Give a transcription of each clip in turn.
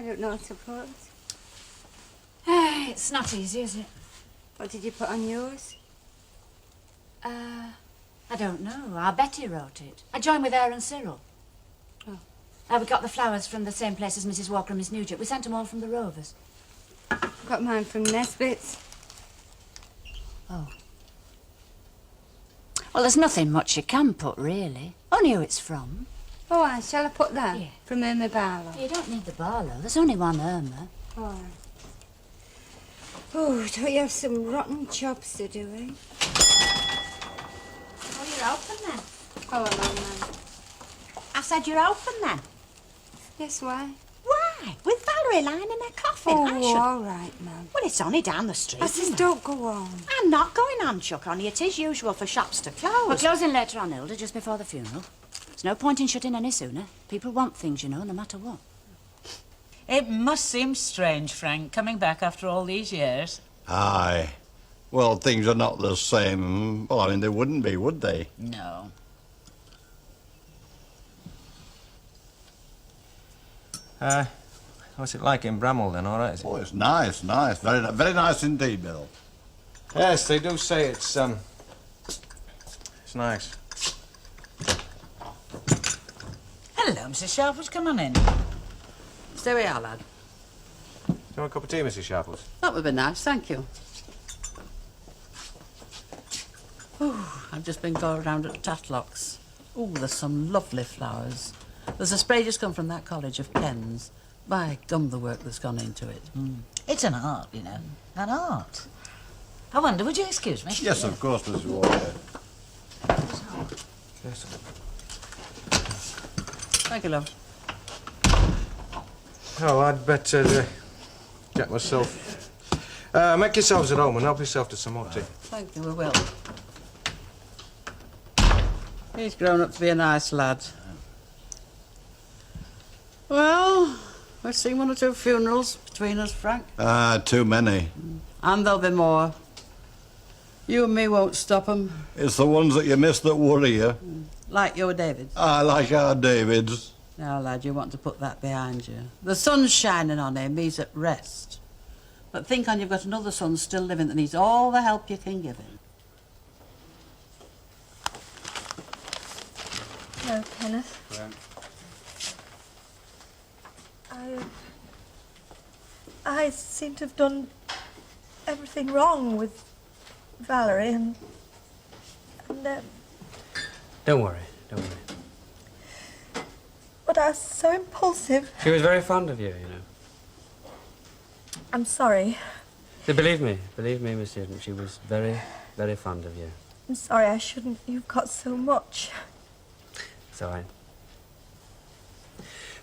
I don't know, I suppose. It's not easy, is it? What did you put on yours? I don't know. Our Betty wrote it. I joined with her and Cyril. Oh. We got the flowers from the same place as Mrs. Walker and Miss Nugent. We sent them all from the Rovers. Got mine from Nesbitt's. Oh. Well, there's nothing much you can put, really. Only who it's from. Oh, Anne, shall I put that? Yeah. From Irma Barlow. You don't need the Barlow. There's only one Irma. All right. Oh, don't you have some rotten jobs to do, eh? Oh, you're open then? Oh, hello, Mum. I said you're open then? Yes, why? Why? With Valerie lying in her coffin. Oh, all right, Mum. Well, it's only down the street. I says don't go on. I'm not going on, Chuck, only it is usual for shops to close. We're closing later on, Hilda, just before the funeral. There's no point in shutting any sooner. People want things, you know, no matter what. It must seem strange, Frank, coming back after all these years. Aye. Well, things are not the same. Well, I mean, they wouldn't be, would they? No. What's it like in Bramwell then, all right? Is it? Oh, it's nice, nice. Very nice indeed, Bill. Yes, they do say it's nice. Hello, Mrs. Sharples, come on in. Stay where you are, lad. Do you want a cup of tea, Mrs. Sharples? That would be nice, thank you. Oh, I've just been going round at Tatlock's. Oh, there's some lovely flowers. There's a spray just come from that college of Ken's. By gum, the work that's gone into it. It's an art, you know. An art. I wonder, would you excuse me? Yes, of course, Mrs. Walker. Yes. Thank you, love. Oh, I'd better get myself... make yourselves at home and help yourself to some hot tea. Thank you, we will. He's grown up to be a nice lad. Well, we've seen one or two funerals between us, Frank. Too many. And there'll be more. You and me won't stop 'em. It's the ones that you miss that worry you. Like your David. I like our Davids. Now, lad, you want to put that behind you. The sun's shining on him, he's at rest. But think on, you've got another son still living that needs all the help you can give him. Hello, Kenneth. I seem to have done everything wrong with Valerie and Don't worry, don't worry. but I was so impulsive. She was very fond of you, you know. I'm sorry. So believe me, Miss Newton, she was very, very fond of you. I'm sorry, I shouldn't. You've got so much. It's all right.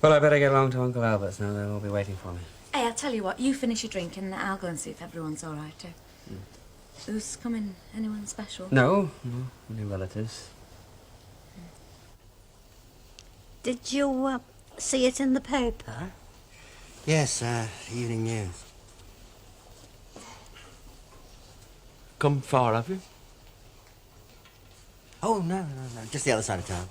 Well, I better get along to Uncle Albert's now. They'll all be waiting for me. Hey, I'll tell you what. You finish your drink and I'll go and see if everyone's all right, too. Who's coming? Anyone special? No, only relatives. Did you see it in the paper? Yes, Evening News. Come far, have you? Oh, no, just the other side of town.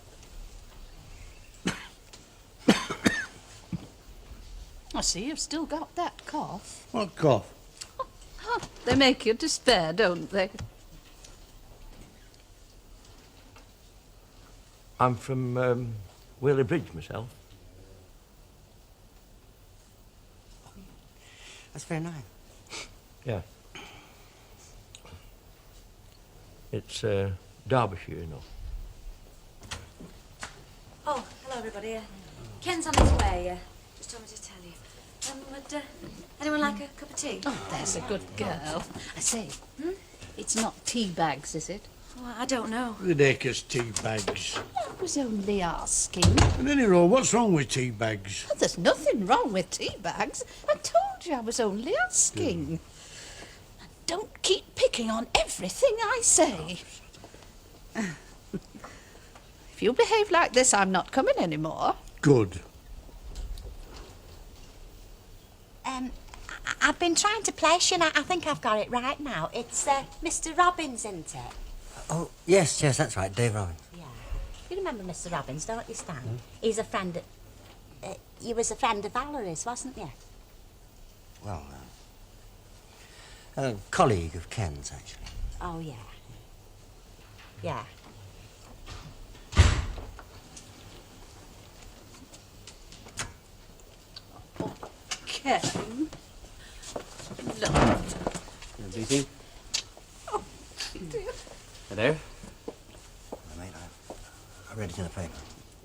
I see you've still got that cough. What cough? They make you despair, don't they? I'm from Whaley Bridge myself. That's very nice. Yeah. It's Derbyshire, you know. Oh, hello, everybody. Ken's on his way. Just told me to tell you. Would anyone like a cup of tea? Oh, there's a good girl. I say, it's not tea bags, is it? Oh, I don't know. Ridiculous tea bags. I was only asking. And anyhow, what's wrong with tea bags? Oh, there's nothing wrong with tea bags. I told you I was only asking. And don't keep picking on everything I say. If you behave like this, I'm not coming anymore. Good. I've been trying to place you, and I think I've got it right now. It's Mr. Robbins, isn't it? Oh, yes, that's right, Dave Robbins. Yeah. You remember Mr. Robbins, don't you, Stan? He's a friend at... You was a friend of Valerie's, wasn't you? Well, a colleague of Ken's, actually. Oh, yeah. Yeah. Ken. Beating? Oh, dear. Hello? Mate, I read it in the paper.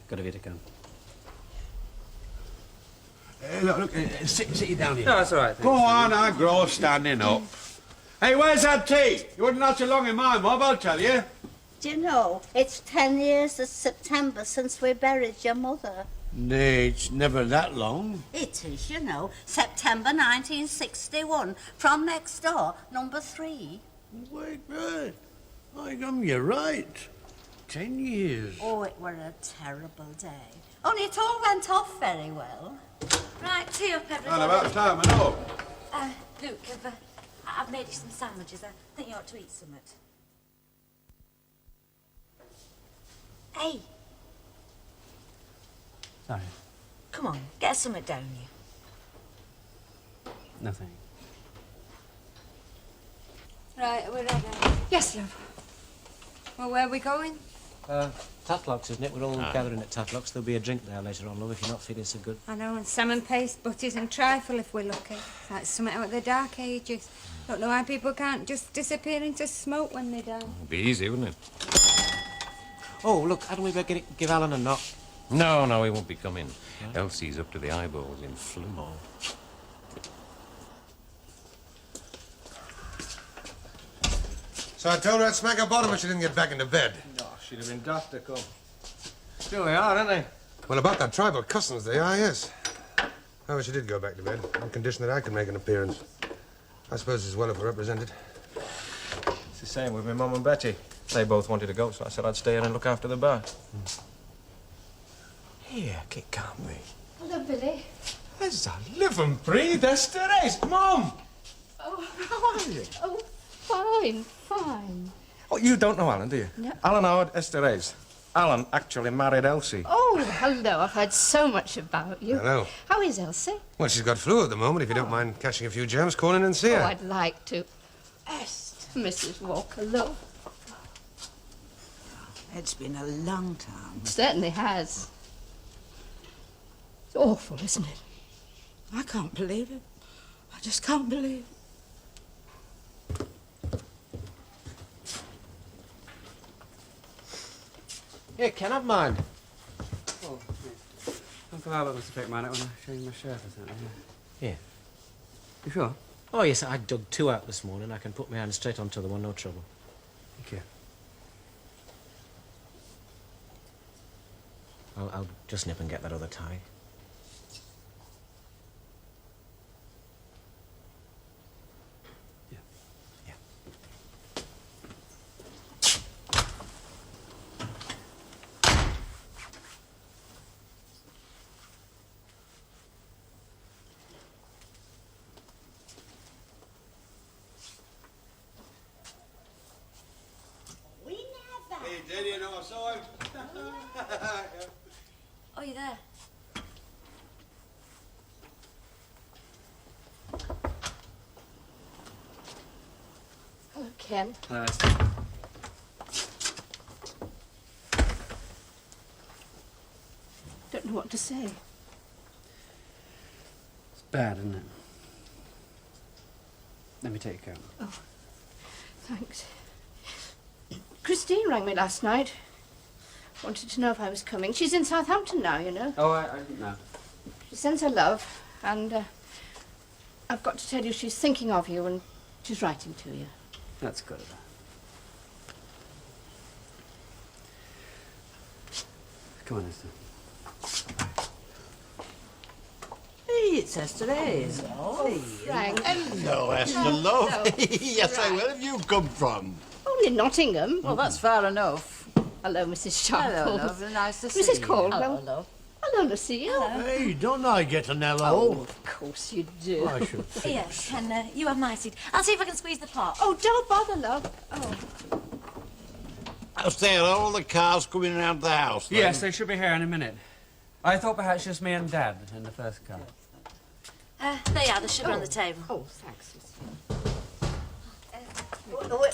Good of you to come. Look, sit you down here. No, that's all right. Go on, I grow standing up. Hey, where's that tea? You wouldn't last so long in my mob, I'll tell you. Do you know, it's 10 years this September since we buried your mother. Nay, it's never that long. It is, you know. September 1961. From next door, number 3. Wait, right. You're right. 10 years. Oh, it were a terrible day. Only it all went off very well. Right, tea up, everybody. And about time, I know. Luke, I've made you some sandwiches. I think you ought to eat some. Hey, Sorry. come on, get us something down you. Nothing. Right, we're ready. Yes, love. Well, where are we going? Tatlocks, isn't it? We're all gathering at Tatlocks. There'll be a drink there later on, love, if you're not feeling so good. I know, and salmon paste, butties and trifle if we're lucky. That's something out of the dark ages. Don't know why people can't just disappear into smoke when they die. It'd be easy, wouldn't it? Oh, look, hadn't we better give Alan a knock? No, he won't be coming. Elsie's up to the eyeballs in flu. So I told her I'd smack her bottom if she didn't get back into bed. No, she'd have been daft to come. Still they are, aren't they? Well, about that tribal customs, they are, yes. However, she did go back to bed, on condition that I could make an appearance. I suppose it's well if we're represented. It's the same with my mum and Betty. They both wanted to go, so I said I'd stay here and look after the bar. Here, Kit can't be. Hello, Billy. There's a live and breathe Esther Ace. Mum! Oh, how are you? Oh, fine, fine. Oh, you don't know Alan, do you? No. Alan Howard, Esther Ace. Alan actually married Elsie. Oh, hello. I've heard so much about you. Hello. How is Elsie? Well, she's got flu at the moment. If you don't mind catching a few germs, call in and see her. Oh, I'd like to. Esther, Mrs. Walker, look. It's been a long time. It certainly has. It's awful, isn't it? I can't believe it. I just can't believe it. Here, Ken, have mine. Oh, yeah. Uncle Albert must have picked mine up when I changed my shirt or something. Here. You sure? Oh, yes, I dug 2 out this morning. I can put my hand straight onto the one, no trouble. Thank you. I'll just nip and get that other tie. Hey, Daddy, you know I saw him. Oh, you there? Hello, Ken. Don't know what to say. It's bad, isn't it? Let me take your coat. Oh, thanks. Christine rang me last night. Wanted to know if I was coming. She's in Southampton now, you know. Oh, I didn't know. She sends her love, and I've got to tell you she's thinking of you and she's writing to you. That's good of her. Come on, Esther. Hey, it's Esther Ace. Oh, Frank. Hello, Esther, love. Yes, I will. Where have you come from? Only Nottingham. Well, that's far enough. Hello, Mrs. Sharple. Hello, love. Nice to see you. Mrs. Caldwell. Hello, love. Hello, Lucille. Hey, don't I get an hello? Oh, of course you do. I should think. Here, Ken, you have my seat. I'll see if I can squeeze the pot. Oh, don't bother, love. Oh. I say, are all the cars coming around the house? Then? Yes, they should be here in a minute. I thought perhaps just me and Dad in the first car. There you are, the sugar on the table. Oh, thanks.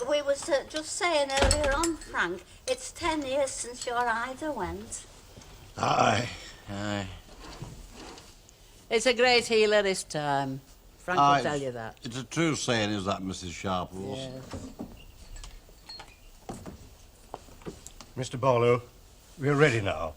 We was just saying earlier on, Frank, it's 10 years since your Ida went. Aye. Aye. It's a great healer this time. Frank will tell you that. It's a true saying, is that, Mrs. Sharples? Yes. Mr. Barlow, we're ready now.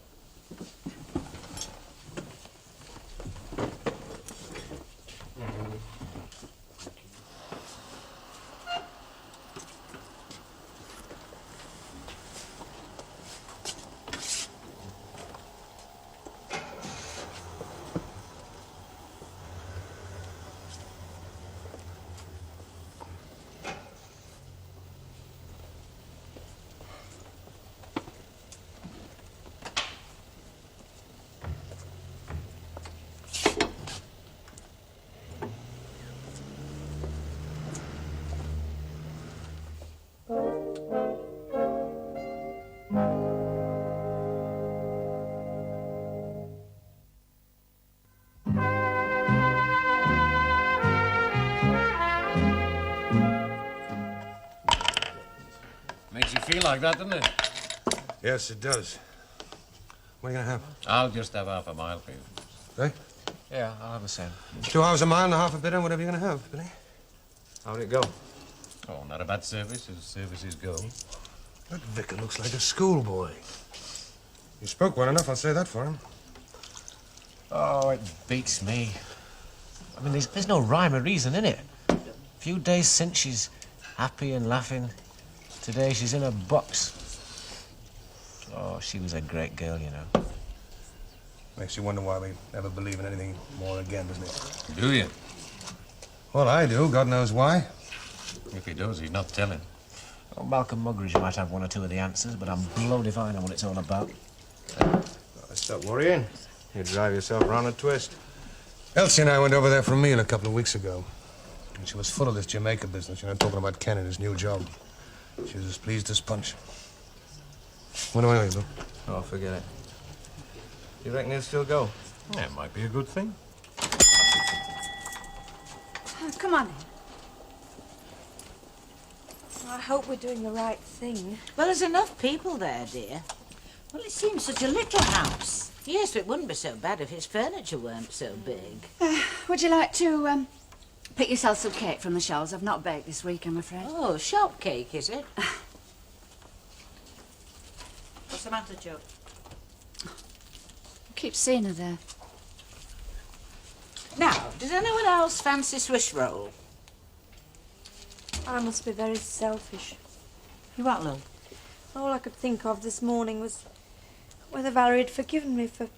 Makes you feel like that, doesn't it? Yes, it does. What are you going to have? I'll just have half a mile, please. Eh? Yeah, I'll have a cent. 2 hours a mile and a half a bit on whatever you're going to have, Billy. How'd it go? Oh, not a bad service, as services go. That vicar looks like a schoolboy. He spoke well enough, I'll say that for him. Oh, it beats me. I mean, there's no rhyme or reason in it. A few days since she's happy and laughing. Today she's in a box. Oh, she was a great girl, you know. Makes you wonder why we never believe in anything more again, doesn't it? Do you? Well, I do. God knows why. If he does, he's not telling. Oh, Malcolm Muggeridge might have 1 or 2 of the answers, but I'm bloody if I know what it's all about. Stop worrying. You drive yourself round a twist. Elsie and I went over there for a meal a couple of weeks ago. And she was full of this Jamaica business, talking about Ken and his new job. She was as pleased as punch. What do I owe you, Bill? Oh, forget it. You reckon he'll still go? Yeah, it might be a good thing. Oh, come on in. I hope we're doing the right thing. Well, there's enough people there, dear. Well, it seems such a little house. Yes, it wouldn't be so bad if his furniture weren't so big. Would you like to pick yourself some cake from the shelves? I've not baked this week, I'm afraid. Oh, shop cake, is it? What's the matter, Joe? I keep seeing her there. Now, does anyone else fancy Swiss roll? I must be very selfish. You what, love? All I could think of this morning was whether Valerie had forgiven me for...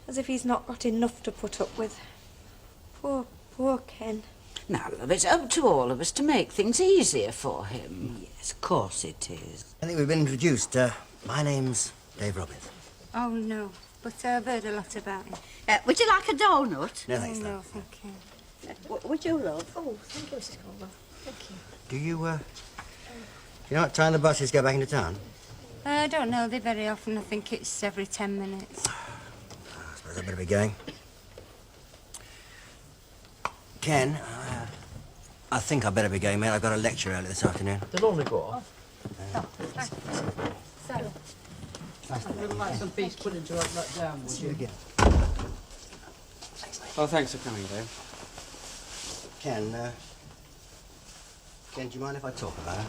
as if he's not got enough to put up with. Poor, poor Ken. Now, love, it's up to all of us to make things easier for him. Yes, of course it is. I think we've been introduced. My name's Dave Robbins. Oh, no. But I've heard a lot about him. Would you like a donut? No, thanks, no, love. thank you. Would you, love? Oh, thank you, Mrs. Culver. Thank you. Do you know what time the buses go back into town? I don't know. They very often. I think it's every 10 minutes. I suppose I better be going. Ken, I think I better be going, mate. I've got a lecture early this afternoon. They'll only go off. Sorry. I would like some peace pudding to rub that down, would See you you? again. Oh, thanks for coming, Dave. Ken, do you mind if I talk about it?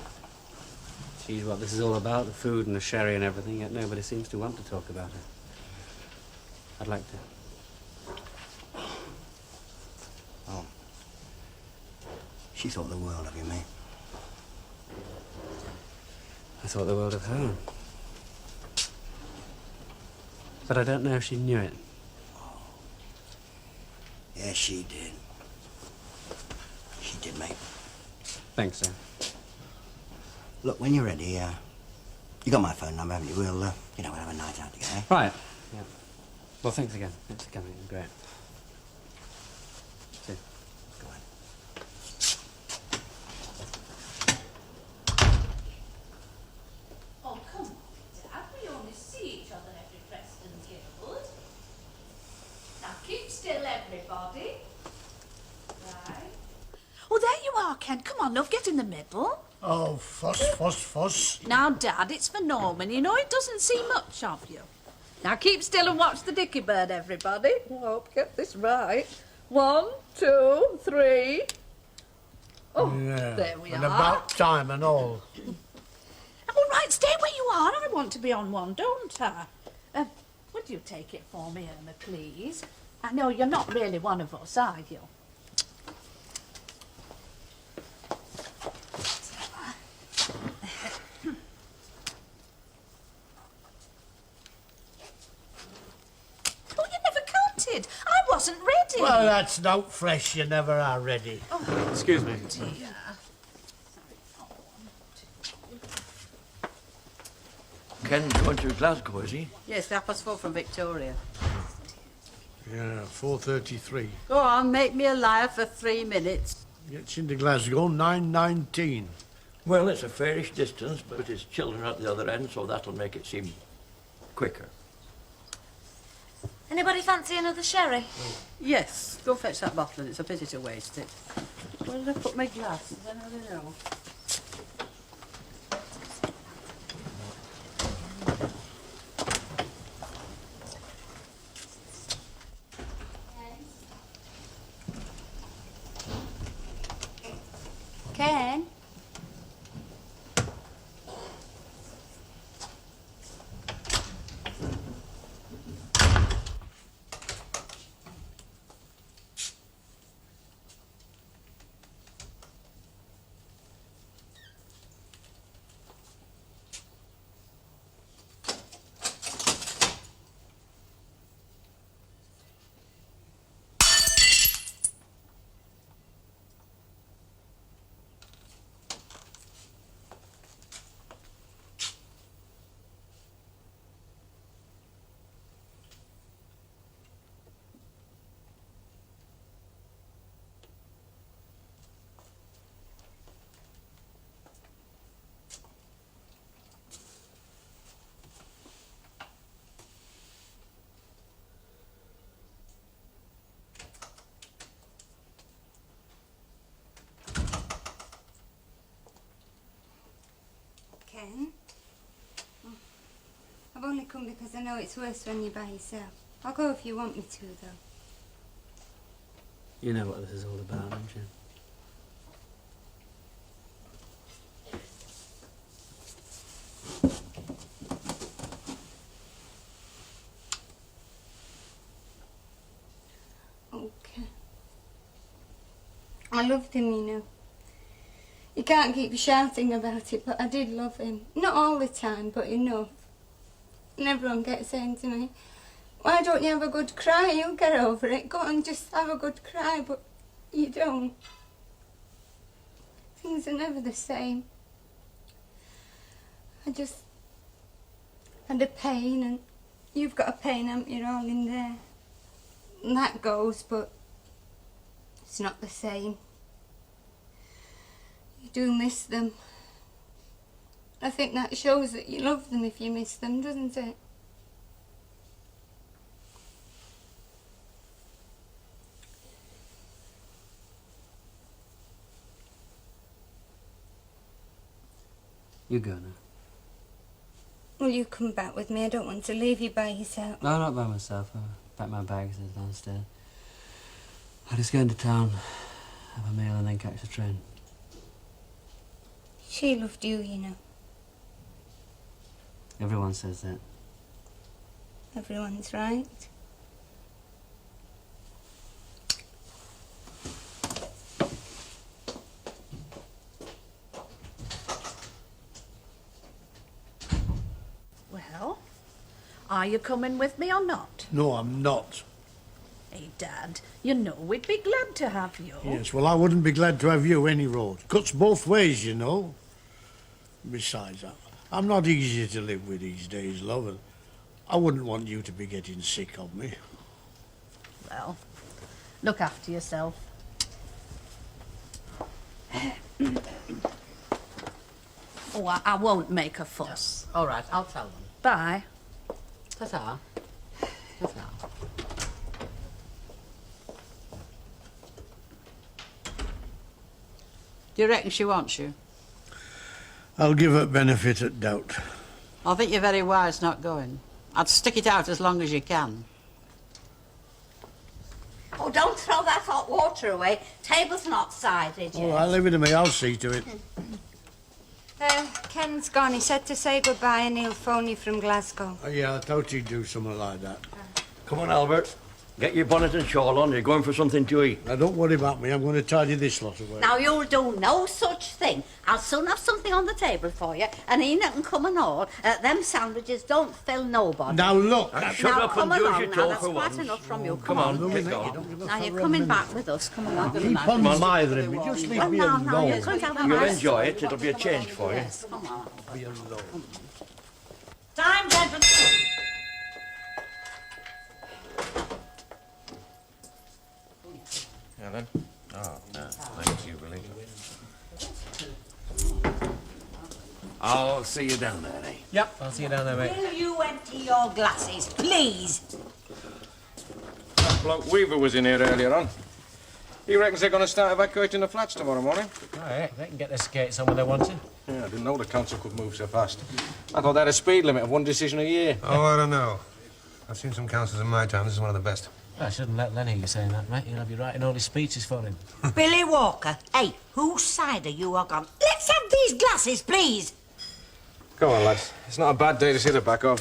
She's what this is all about, the food and the sherry and everything, yet nobody seems to want to talk about it. I'd like to. Oh. She thought the world of you, mate. I thought the world of her. But I don't know if she knew it. Yeah, she did. She did, mate. Thanks, sir. Look, when you're ready, you got my phone number, haven't you? We'll we'll have a night out together, eh? Right. Yeah. Well, thanks again. Thanks for coming. Great. See you. Go on. Oh, come on, Dad. We only see each other every Preston Guild. enough. Get in the middle. Oh, fuss. Now, Dad, it's for Norman. You know, he doesn't see much of you. Now, keep still and watch the dicky bird, everybody. I hope I get this right. 1, 2, 3. Oh, Yeah. there we And are. about time and all. All right, stay where you are. I want to be on one, don't I? Would you take it for me, Irma, please? I know you're not really one of us, are you? Oh, you never counted. I wasn't ready. Well, that's no fresh. You never are ready. Oh, Excuse me. dear. Ken's going to Glasgow, is he? Yes, 4:30 from Victoria. Yeah, 4:33. Go on, make me a liar for 3 minutes. Gets into Glasgow 9:19. Well, it's a fairish distance, but his children are at the other end, so that'll make it seem quicker. Anybody fancy another sherry? Yes, go fetch that bottle and it's a pity to waste it. Where did I put my glasses? I don't know. Ken? Ken? I've only come because I know it's worse when you're by yourself. I'll go if you want me to, though. You know what this is all about, don't you? Okay. I loved him, you know. You can't keep shouting about it, but I did love him. Not all the time, but enough. And everyone kept saying to me, why don't you have a good cry? You'll get over it. Go on, just have a good cry, but you don't. Things are never the same. I just had a pain, and you've got a pain, haven't you, all in there? And that goes, but it's not the same. You do miss them. I think that shows that you love them if you miss them, doesn't it? You go now. Will you come back with me? I don't want to leave you by yourself. No, not by myself. I'll pack my bags downstairs. I'll just go into town, have a meal and then catch the train. She loved you, you know. Everyone says that. Everyone's right. Well, are you coming with me or not? No, I'm not. Hey, Dad, you know we'd be glad to have you. Yes, well, I wouldn't be glad to have you any road. Cuts both ways, you know. Besides, I'm not easy to live with these days, love, and I wouldn't want you to be getting sick of me. Well, look after yourself. Oh, I won't make a fuss. All right, I'll tell them. Bye. Ta-ta. Ta-ta. Do you reckon she wants you? I'll give her benefit of doubt. I think you're very wise not going. I'd stick it out as long as you can. Oh, don't throw that hot water away. Table's not sided yet. Oh, I'll leave it to me. I'll see to it. Ken's gone. He said to say goodbye and he'll phone you from Glasgow. Oh, yeah, I thought he'd do something like that. Come on, Albert. Get your bonnet and shawl on. You're going for something to eat. Now, don't worry about me. I'm going to tidy this lot away. Now, you'll do no such thing. I'll soon have something on the table for you, and Enoch can come and all. Them sandwiches don't fill nobody. Now, look. Shut up and do as you're told That's for quite once. enough from you. Come on, on. kick on. Now, you're coming back with us. Come on. Keep on smiling me. Just leave me Now, alone. you're going to have a You'll nice... enjoy it. It'll be a change for you. Yes, come on. Be alone. Time, gentlemen. Helen? Oh, no. Thank you, Billy. I'll see you down there, eh? Yep, I'll see you down there, mate. Will you empty your glasses, please? That bloke Weaver was in here earlier on. He reckons they're going to start evacuating the flats tomorrow morning. Oh, yeah, they can get their skates on when they want to. Yeah, I didn't know the council could move so fast. I thought they had a speed limit of 1 decision a year. Oh, I don't know. I've seen some councils in my town. This is one of the best. I shouldn't let Len hear you saying that, mate. He'll have you writing all his speeches for him. Billy Walker, hey, whose side are you on? Let's have these glasses, please. Go on, lads. It's not a bad day to see the back of.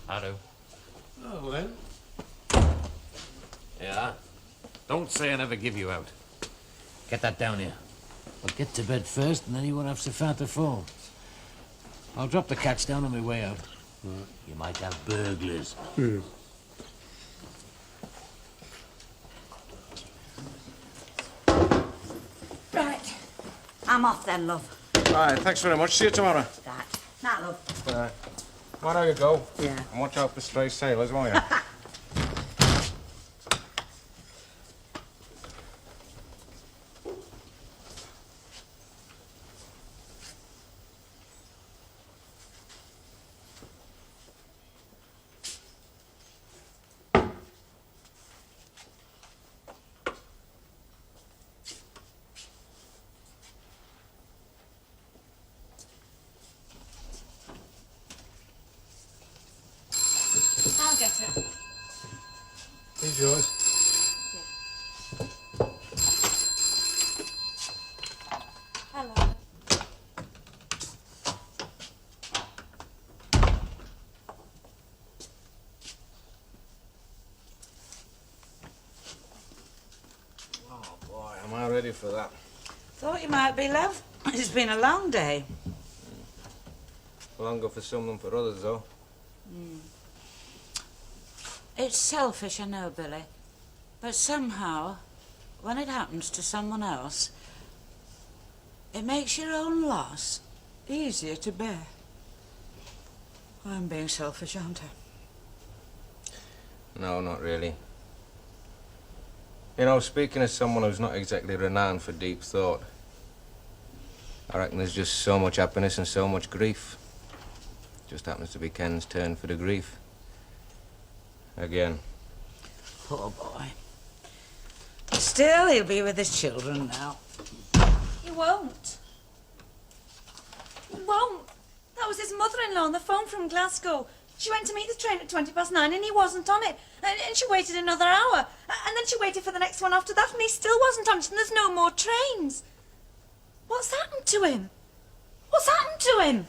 Hello. Oh, Len. Yeah? Don't say I never give you out. Get that down here. Well, get to bed first, and then you won't have so far to fall. I'll drop the cats down on my way out. You might have burglars. Right. I'm off then, love. Right, thanks very much. See you tomorrow. That. Now, love. Right. Why don't you go? Yeah. And watch out for stray sailors, won't you? I'll get it. Here's yours. Hello. Oh, boy, am I ready for that. Thought you might be, love. It's been a long day. Longer for some than for others, though. It's selfish, I know, Billy. But somehow, when it happens to someone else, it makes your own loss easier to bear. I'm being selfish, aren't I? No, not really. You know, speaking as someone who's not exactly renowned for deep thought, I reckon there's just so much happiness and so much grief. Just happens to be Ken's turn for the grief. Again. Poor boy. Still, he'll be with his children now. He won't. He won't. That was his mother-in-law on the phone from Glasgow. She went to meet the train at 9:20 and he wasn't on it. And she waited another hour. And then she waited for the next one after that and he still wasn't on it and there's no more trains. What's happened to him? What's happened to him?